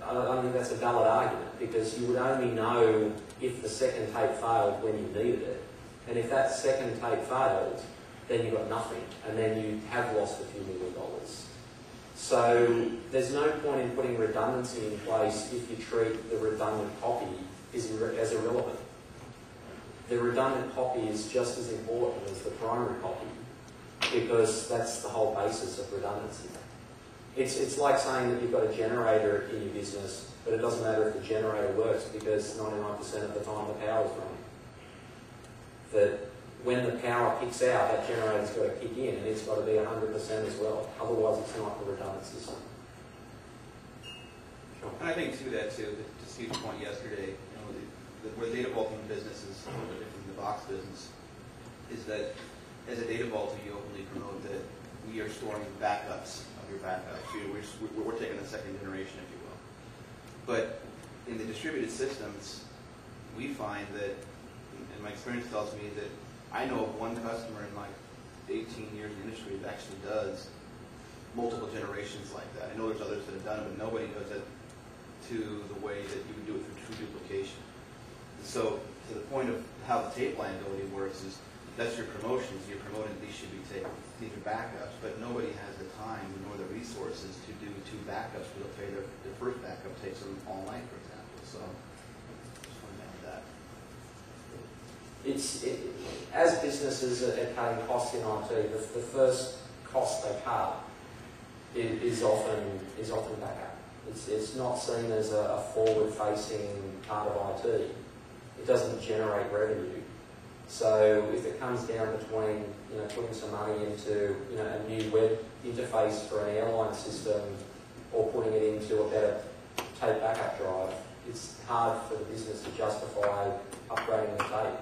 I don't think that's a valid argument, because you would only know if the second tape failed when you needed it. And if that second tape failed, then you got nothing, and then you have lost a few $1 million. So there's no point in putting redundancy in place if you treat the redundant copy as irrelevant. The redundant copy is just as important as the primary copy because that's the whole basis of redundancy. It's like saying that you've got a generator in your business, but it doesn't matter if the generator works because 99% of the time the power is running. That when the power kicks out, that generator's got to kick in and it's got to be 100% as well. Otherwise it's not a redundant system. Sure. And I think to Steve's point yesterday, where the data vaulting business is a little bit different from the box business, is that as a data vaulter, you openly promote that we are storing backups of your backups. We're taking the second generation, if you will. But in the distributed systems, we find that, and my experience tells me that I know of one customer in my 18 years in the industry that actually does multiple generations like that. I know there's others that have done it, but nobody does it to the way that you would do it through true duplication. So to the point of how the tape liability works is that's your promotions. You're promoting these should be taken. These are backups, but nobody has the time nor the resources to do two backups. They'll say their first backup takes them all night, for example. So just want to add that. As businesses are cutting costs in IT, the first cost they cut is often backup. It's not seen as a forward-facing part of IT. It doesn't generate revenue. So if it comes down between putting some money into a new web interface for an airline system or putting it into a better tape backup drive, it's hard for the business to justify upgrading the tape.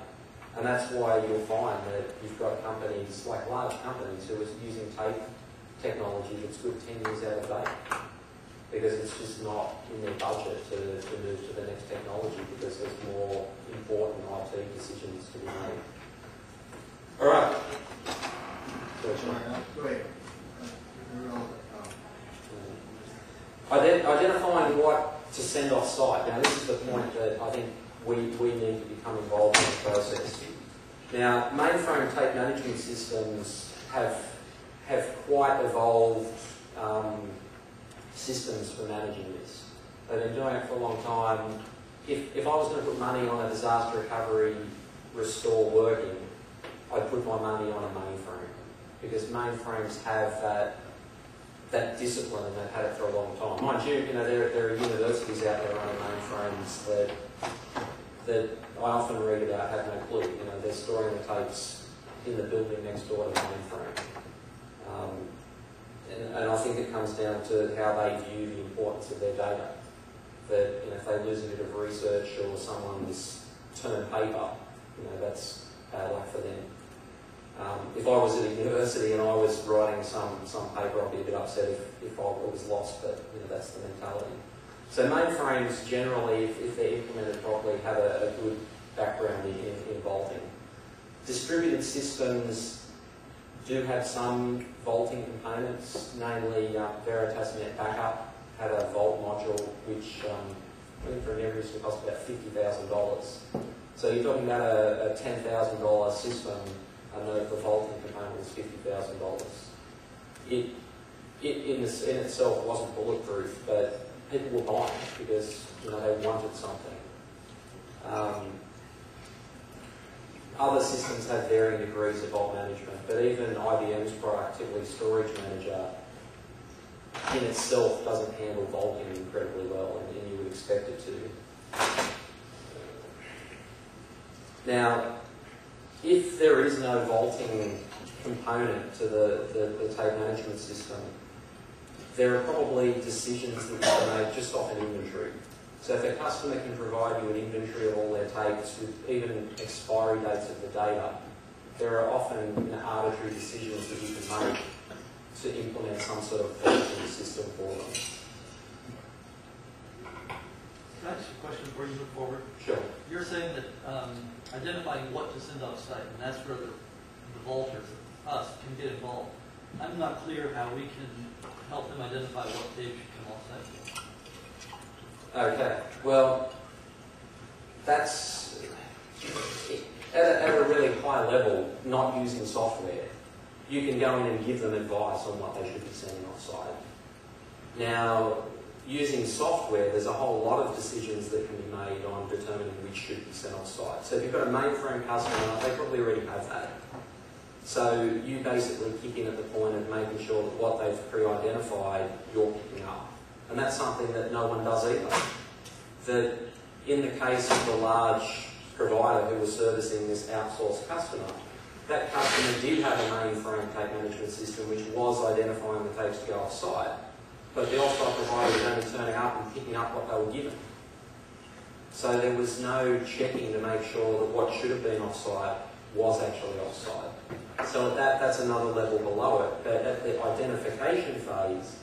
And that's why you'll find that you've got companies, like large companies, who are using tape technology that's good 10 years out of date. Because it's just not in their budget to move to the next technology because there's more important IT decisions to be made. All right. Go ahead. Identifying what to send off site. Now this is the point that I think we need to become involved in the process. Now mainframe tape management systems have quite evolved systems for managing this. They've been doing it for a long time. If I was going to put money on a disaster recovery restore working, I'd put my money on a mainframe because mainframes have that discipline and they've had it for a long time. Mind you, there are universities out there running mainframes that I often read about have no clue. They're storing the tapes in the building next door to the mainframe. And I think it comes down to how they view the importance of their data. That if they lose a bit of research or someone's turned paper, that's bad luck for them. If I was at a university and I was writing some paper, I'd be a bit upset if it was lost, but that's the mentality. So mainframes generally, if they're implemented properly, have a good background in vaulting. Distributed systems do have some vaulting components, namely Veritas.net Backup had a vault module which, I think from memory, it cost about $50,000. So you're talking about a $10,000 system, and the vaulting component was $50,000. It in itself wasn't bulletproof, but people were buying it because they wanted something. Other systems have varying degrees of vault management, but even IBM's product, typically Storage Manager, in itself doesn't handle vaulting incredibly well, and you would expect it to. Now, if there is no vaulting component to the tape management system, there are probably decisions that you can make just off an inventory. So if a customer can provide you an inventory of all their tapes with even expiry dates of the data, there are often arbitrary decisions that you can make to implement some sort of vaulting system for them. Can I ask you a question before you move forward? Sure. You're saying that identifying what to send off site, and that's where the vaulters, us, can get involved. I'm not clear how we can help them identify what tape should come off site. Okay, well, that's at a really high level, not using software. You can go in and give them advice on what they should be sending off site. Now, using software, there's a whole lot of decisions that can be made on determining which should be sent off-site. So if you've got a mainframe customer, they probably already have that. So you basically kick in at the point of making sure that what they've pre-identified, you're picking up. And that's something that no one does either. That in the case of the large provider who was servicing this outsourced customer, that customer did have a mainframe tape management system which was identifying the tapes to go off-site, but the off-site provider was only turning up and picking up what they were given. So there was no checking to make sure that what should have been off-site was actually off-site. So that's another level below it. But at the identification phase,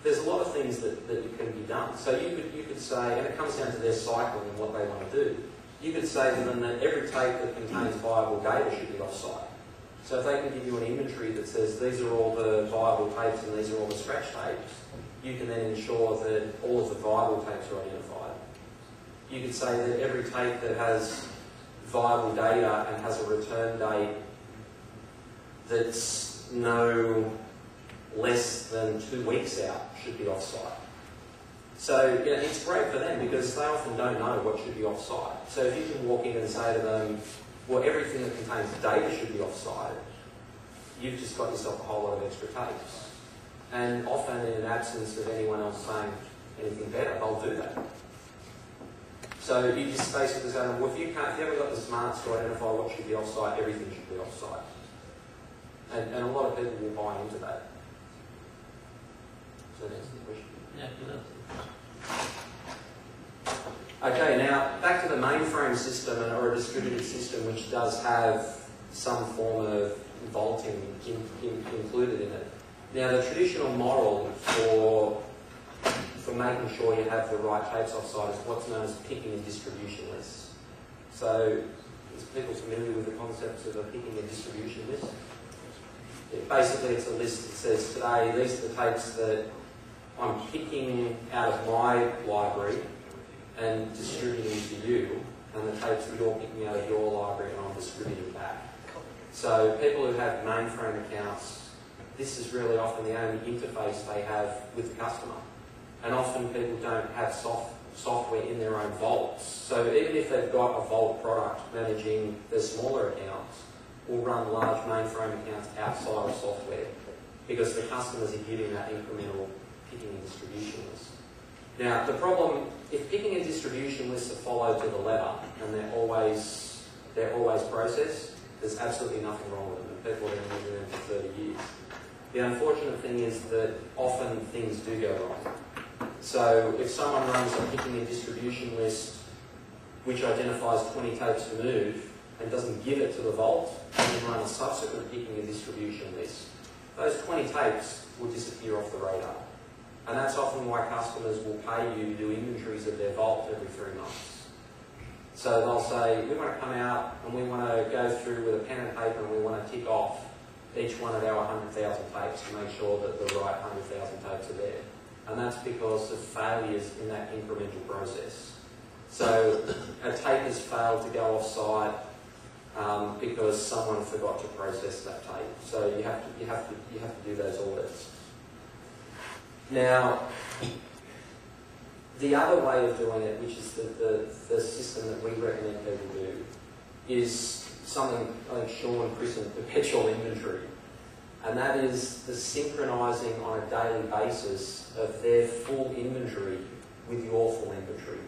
there's a lot of things that can be done. So you could say, and it comes down to their cycle and what they want to do, you could say to them that every tape that contains viable data should be off-site. So if they can give you an inventory that says these are all the viable tapes and these are all the scratch tapes, you can then ensure that all of the viable tapes are identified. You could say that every tape that has viable data and has a return date that's no less than 2 weeks out should be off-site. So yeah, it's great for them because they often don't know what should be off-site. So if you can walk in and say to them, well, everything that contains data should be off-site, you've just got yourself a whole lot of extra tapes. And often in an absence of anyone else saying anything better, they'll do that. So you just basically say, well, if you haven't got the smarts to identify what should be off-site, everything should be off-site. And a lot of people will buy into that. So that's the question. Yeah, it does. Okay, now back to the mainframe system or a distributed system which does have some form of vaulting included in it. Now the traditional model for making sure you have the right tapes offsite is what's known as picking a distribution list. So is people familiar with the concepts of a picking a distribution list? Basically it's a list that says today these are the tapes that I'm picking out of my library and distributing to you, and the tapes that you're picking out of your library and I'm distributing back. So people who have mainframe accounts, this is really often the only interface they have with the customer. And often people don't have software in their own vaults. So even if they've got a vault product managing their smaller accounts, will run large mainframe accounts outside of software because the customers are giving that incremental picking and distribution list. Now, the problem, if picking and distribution lists are followed to the letter and they're always processed, there's absolutely nothing wrong with them. And people have been using them for 30 years. The unfortunate thing is that often things do go wrong. So if someone runs a picking and distribution list which identifies 20 tapes to move and doesn't give it to the vault, and then run a subsequent picking and distribution list, those 20 tapes will disappear off the radar. And that's often why customers will pay you to do inventories of their vault every 3 months. So they'll say, we want to come out and we want to go through with a pen and paper and we want to tick off each one of our 100,000 tapes to make sure that the right 100,000 tapes are there. And that's because of failures in that incremental process. So a tape has failed to go off-site because someone forgot to process that tape. So you have to do those audits. Now, the other way of doing it, which is the system that we recommend people do, is something I think Sean christened perpetual inventory. And that is the synchronising on a daily basis of their full inventory with your full inventory.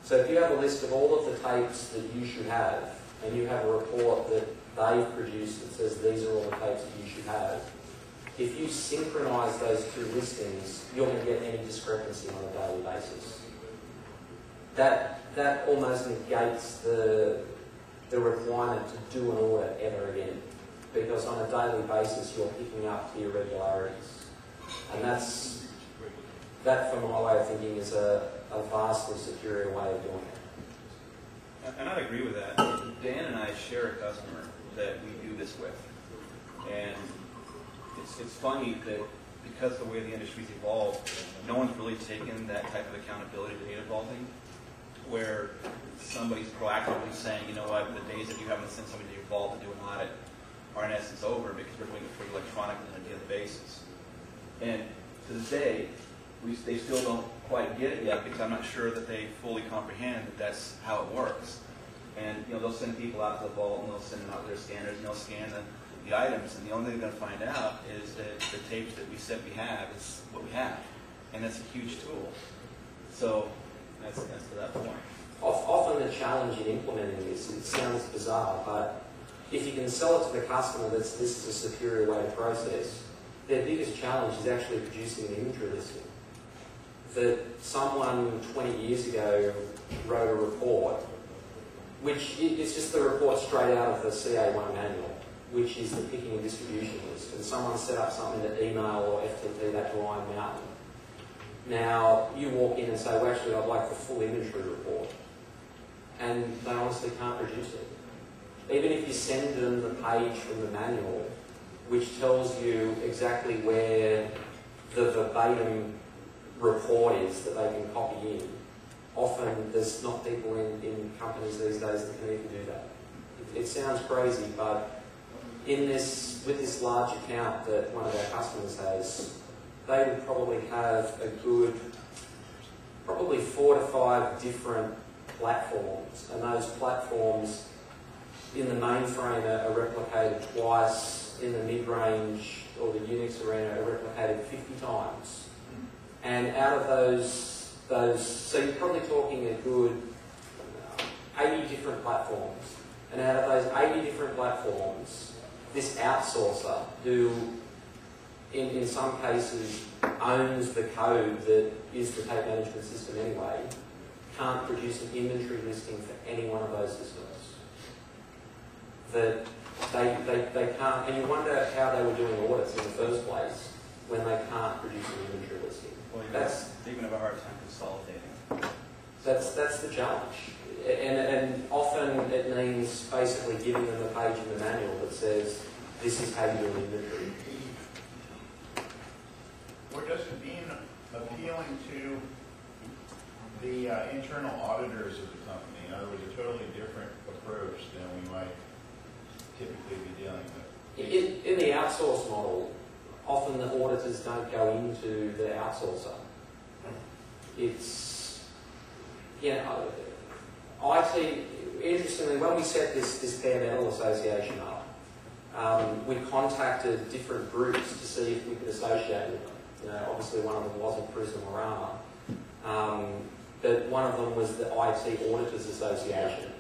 So if you have a list of all of the tapes that you should have, and you have a report that they've produced that says these are all the tapes that you should have, if you synchronise those two listings, you're going to get any discrepancy on a daily basis. That almost negates the requirement to do an audit ever again, because on a daily basis you're picking up the irregularities. And that, from my way of thinking, is a vastly superior way of doing it. And I'd agree with that. Dan and I share a customer that we do this with. And it's funny that because of the way the industry's evolved, no one's really taken that type of accountability to data vaulting, where somebody's proactively saying, you know what, the days that you haven't sent somebody to your vault to do an audit are in essence over because we're doing it for you electronically on a daily basis. And to this day, they still don't quite get it yet because I'm not sure that they fully comprehend that that's how it works. And they'll send people out to the vault and they'll send out their scanners and they'll scan the items, and the only thing they're going to find out is that the tapes that we said we have is what we have, and that's a huge tool. So that's to that point. Often the challenge in implementing this, it sounds bizarre, but if you can sell it to the customer that this is a superior way to process, their biggest challenge is actually producing an inventory listing. That someone 20 years ago wrote a report, which is just the report straight out of the CA1 manual, which is the picking and distribution list. And someone set up something to email or FTP that to Iron Mountain. Now, you walk in and say, well, actually, I'd like the full inventory report. And they honestly can't produce it. Even if you send them the page from the manual, which tells you exactly where the verbatim report is that they can copy in, often there's not people in companies these days that can even do that. It sounds crazy, but with this large account that one of our customers has, they would probably have a good, probably 4 to 5 different platforms, and those platforms in the mainframe are replicated twice, in the mid-range or the Unix arena are replicated 50 times. And out of those, so you're probably talking a good 80 different platforms. And out of those 80 different platforms, this outsourcer, who in some cases owns the code that is the tape management system anyway, can't produce an inventory listing for any one of those systems. That they can't, and you wonder how they were doing audits in the first place when they can't produce an inventory listing. Well, they're going to have a hard time consolidating. That's the challenge. And often it means basically giving them a page in the manual that says, this is how you do an inventory. Or does it mean appealing to the internal auditors of the company? In other words, a totally different approach than we might typically be dealing with. In the outsource model, often the auditors don't go into the outsourcer. It's, IT, interestingly, when we set this BareMetal association up, we contacted different groups to see if we could associate with them. Obviously one of them wasn't Prism or Armour, but one of them was the IT Auditors Association.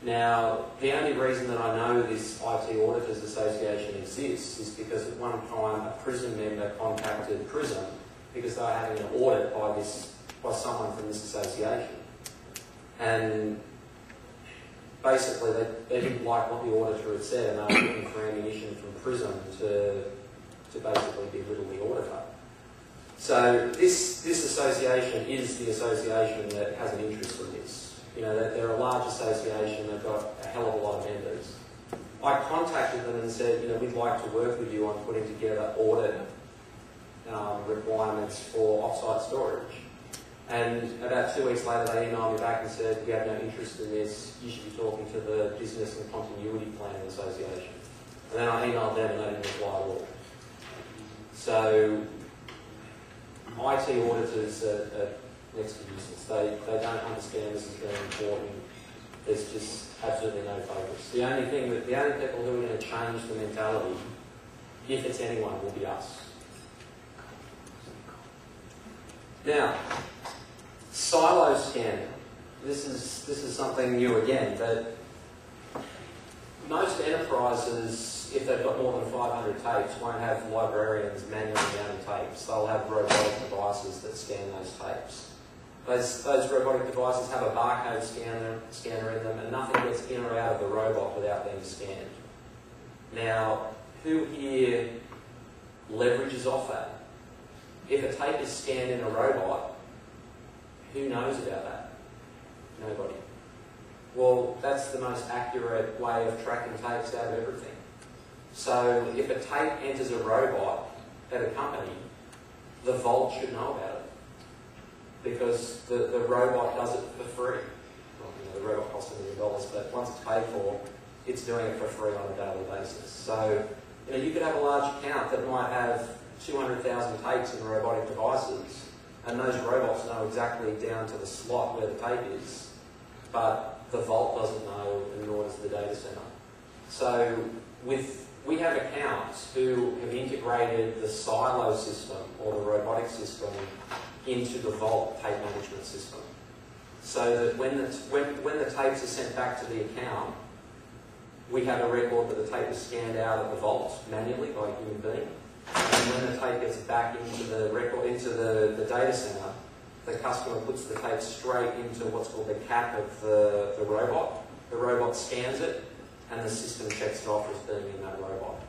Now, the only reason that I know this IT Auditors Association exists is because at one time a Prism member contacted Prism because they were having an audit by someone from this association. And basically they didn't like what the auditor had said, and they were looking for ammunition from Prism to basically belittle the auditor. So this association is the association that has an interest in this. They're a large association, they've got a hell of a lot of members. I contacted them and said, we'd like to work with you on putting together audit requirements for off-site storage. And about 2 weeks later, they emailed me back and said, we have no interest in this, you should be talking to the Business and Continuity Planning Association. And then I emailed them and they didn't reply at all. So, IT auditors are next to useless. They don't understand this is very important. There's just absolutely no focus. The only people who are going to change the mentality, if it's anyone, will be us. Now, silo scanning. This is something new again, but most enterprises, if they've got more than 500 tapes, won't have librarians manually mounting tapes. They'll have robotic devices that scan those tapes. Those robotic devices have a barcode scanner in them, and nothing gets in or out of the robot without being scanned. Now, who here leverages off that? If a tape is scanned in a robot, who knows about that? Nobody. Well, that's the most accurate way of tracking tapes out of everything. So if a tape enters a robot at a company, the vault should know about it. Because the robot does it for free. Well, the robot costs $1 million, but once it's paid for, it's doing it for free on a daily basis. So, you could have a large account that might have 200,000 tapes in robotic devices, and those robots know exactly down to the slot where the tape is, but the vault doesn't know, and nor does the data center. So we have accounts who have integrated the silo system or the robotic system into the vault tape management system, so that when the tapes are sent back to the account, we have a record that the tape is scanned out of the vault manually by a human being, and when the tape gets back into the record, into the data center, the customer puts the tape straight into what's called the cap of the robot. The robot scans it, and the system checks it off as being in that robot.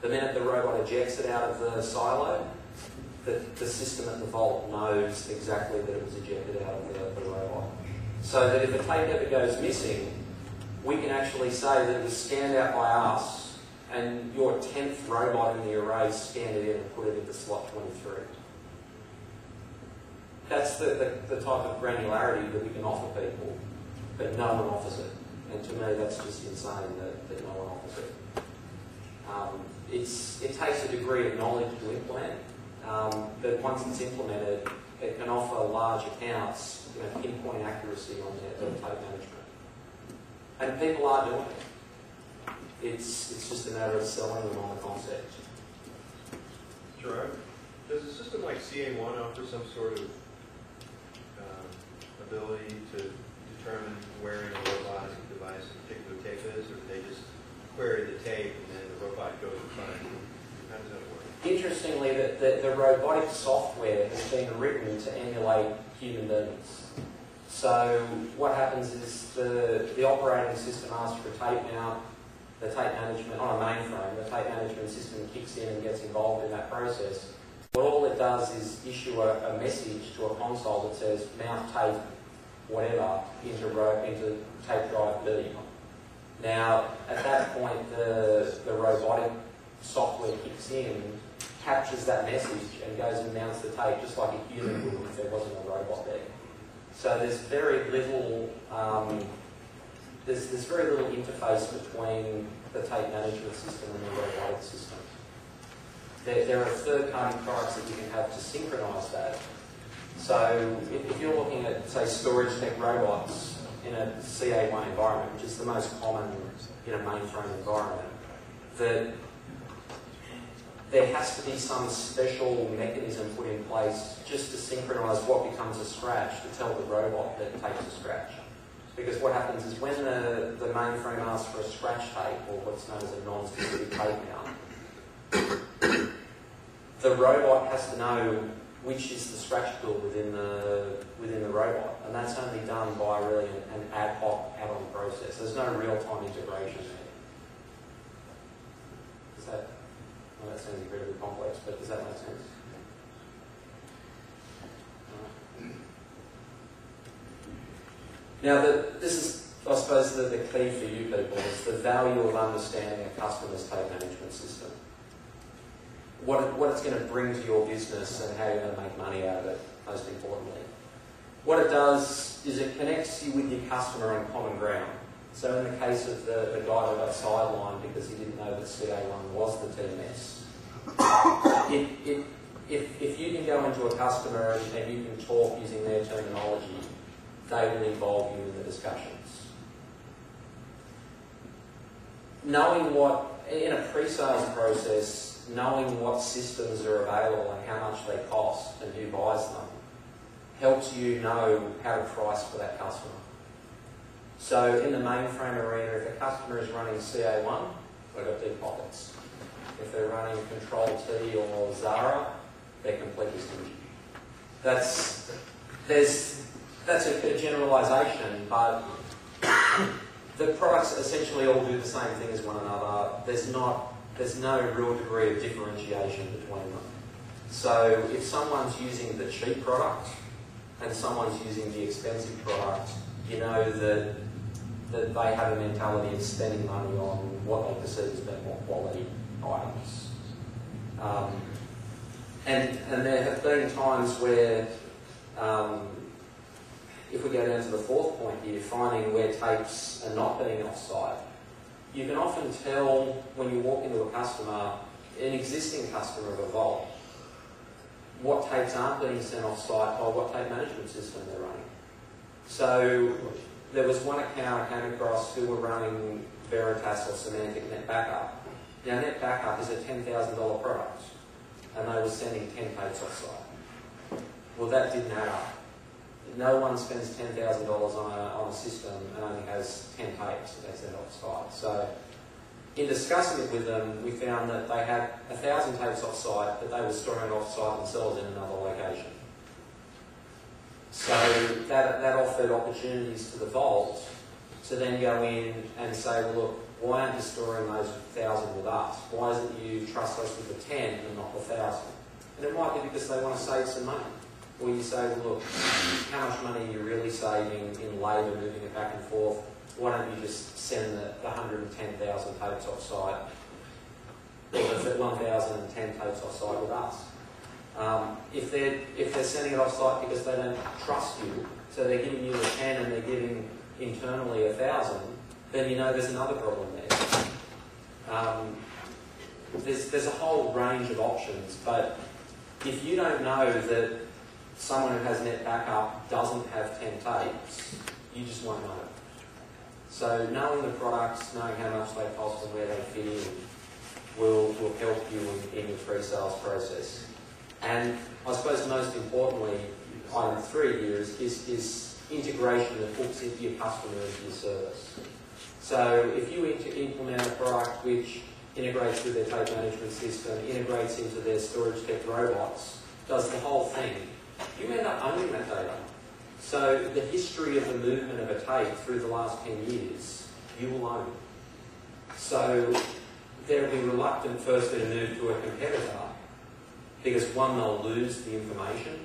The minute the robot ejects it out of the silo, the system at the vault knows exactly that it was ejected out of the robot. So that if a tape ever goes missing, we can actually say that it was scanned out by us, and your 10th robot in the array scanned it in and put it into slot 23. That's the type of granularity that we can offer people, but no one offers it. And to me, that's just insane that no one offers it. It takes a degree of knowledge to implement, but once it's implemented, it can offer large accounts pinpoint accuracy on their tape management. And people are doing it. It's just a matter of selling them on the concept. Gerard, does a system like CA1 offer some sort of ability to determine where in a robotic device a particular tape is, or do they just query the tape and then the robot goes and finds it? How does that work? Interestingly, the robotic software has been written to emulate human beings. So what happens is the operating system asks for tape mount, the tape management, on a mainframe, the tape management system kicks in and gets involved in that process. But all it does is issue a message to a console that says mount tape, whatever, into tape drive B. Now, at that point, the robotic software kicks in, captures that message, and goes and mounts the tape just like a human would if there wasn't a robot there. So there's very little there's very little interface between the tape management system and the robotic system. There are third-party products that you can have to synchronise that. So if you're looking at, say, storage tech robots in a CA1 environment, which is the most common in a mainframe environment, that there has to be some special mechanism put in place just to synchronise what becomes a scratch to tell the robot that it takes a scratch. Because what happens is when the mainframe asks for a scratch tape, or what's known as a non-specific tape mount, the robot has to know which is the scratch pool within the robot, and that's only done by really an ad hoc add-on process. There's no real-time integration there. Does that? Well, that sounds incredibly complex, but does that make sense? Now, this is, I suppose, the key for you people is the value of understanding a customer's tape management system. What it's going to bring to your business and how you're going to make money out of it, most importantly. What it does is it connects you with your customer on common ground. So in the case of the guy that got sidelined because he didn't know that CA1 was the TMS, if you can go into a customer and you can talk using their terminology, they will involve you in the discussions. Knowing what, in a pre-sales process, knowing what systems are available and how much they cost and who buys them helps you know how to price for that customer. So in the mainframe arena, if a customer is running CA1, they've got deep pockets. If they're running Control-T or Zara, they're completely stingy. That's a generalisation, but the products essentially all do the same thing as one another. There's no real degree of differentiation between them. So if someone's using the cheap product and someone's using the expensive product, you know that they have a mentality of spending money on what they perceive as being more quality items. And there have been times where, if we go down to the fourth point here, finding where tapes are not being off-site, you can often tell when you walk into a customer an existing customer of a Vault, what tapes aren't being sent off-site or what tape management system they're running. So there was one account I came across who were running Veritas or Semantic Net Backup. Now, Net Backup is a $10,000 product, and they were sending 10 tapes off-site. Well, that didn't add up. No one spends $10,000 on a system and only has 10 tapes that they send off-site. So in discussing it with them, we found that they had 1,000 tapes off-site, but they were storing off-site themselves in another location. So that offered opportunities to the Vault to then go in and say, well, look, why aren't you storing those 1,000 with us? Why is it you trust us with the 10 and not the 1,000? And it might be because they want to save some money. Or you say, well, look, how much money are you really saving in labour moving it back and forth? Why don't you just send the 110,000 tapes off-site, or the 1,010 tapes off-site with us? If they're sending it off-site because they don't trust you, so they're giving you the 10 and they're giving internally 1,000, then you know there's another problem there. There's a whole range of options, but if you don't know that someone who has Net Backup doesn't have 10 tapes, you just won't know it. So knowing the products, knowing how much they cost and where they fit in will help you in your pre-sales process. And I suppose most importantly, item 3 here is integration that hooks into your customer into your service. So if you implement a product which integrates with their tape management system, integrates into their storage tech robots, does the whole thing, you end up owning that data. So the history of the movement of a tape through the last 10 years, you will own. So they'll be reluctant firstly to move to a competitor because one, they'll lose the information,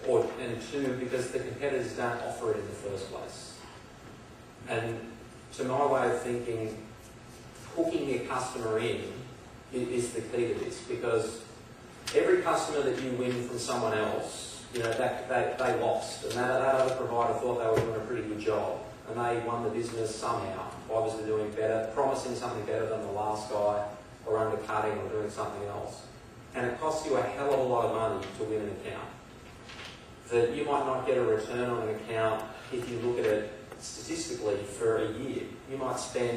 and two, because the competitors don't offer it in the first place. And to my way of thinking, hooking your customer in is the key to this, because every customer that you win from someone else, you know, they lost, and that other provider thought they were doing a pretty good job, and they won the business somehow, obviously doing better, promising something better than the last guy, or undercutting or doing something else. And it costs you a hell of a lot of money to win an account. That you might not get a return on an account if you look at it statistically for a year. You might spend